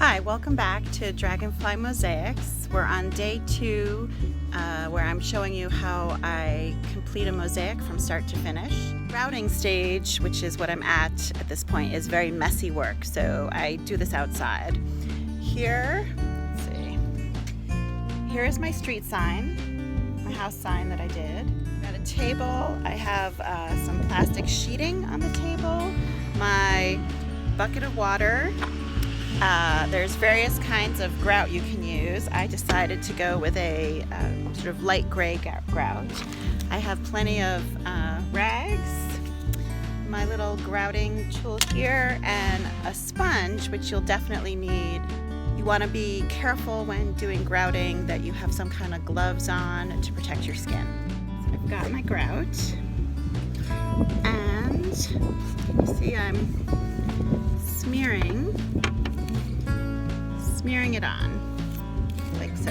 Hi, welcome back to Dragonfly Mosaics. We're on day 2 where I'm showing you how I complete a mosaic from start to finish. Grouting stage, which is what I'm at this point, is very messy work, so I do this outside. Here, let's see, here is my street sign, my house sign that I did. Got a table, I have some plastic sheeting on the table, my bucket of water. There's various kinds of grout you can use. I decided to go with a sort of light gray grout. I have plenty of rags, my little grouting tool here, and a sponge, which you'll definitely need. You want to be careful when doing grouting that you have some kind of gloves on to protect your skin. So I've got my grout, and you see I'm smearing it on, like so.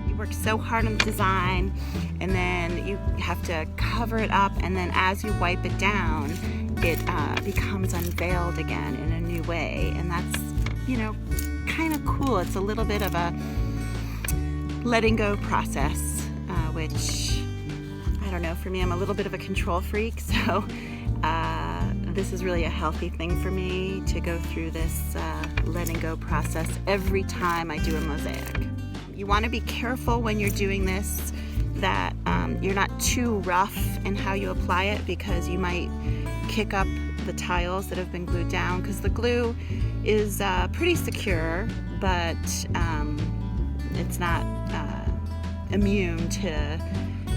You work so hard on the design, and then you have to cover it up, and then as you wipe it down, it becomes unveiled again in a new way, and that's, you know, kind of cool. It's a little bit of a letting go process, which, I don't know, for me, I'm a little bit of a control freak, so this is really a healthy thing for me to go through this letting go process every time I do a mosaic. You want to be careful when you're doing this that you're not too rough in how you apply it, because you might kick up the tiles that have been glued down, because the glue is pretty secure, but it's not immune to,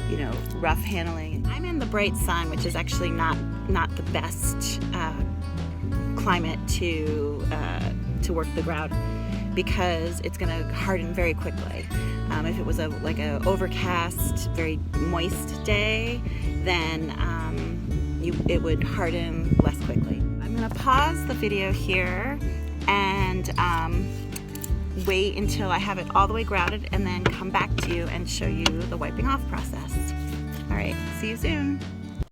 you know, rough handling. I'm in the bright sun, which is actually not the best climate to work the grout, because it's going to harden very quickly. If it was like a overcast, very moist day, then it would harden less quickly. I'm going to pause the video here and wait until I have it all the way grouted, and then come back to you and show you the wiping off process. All right, see you soon.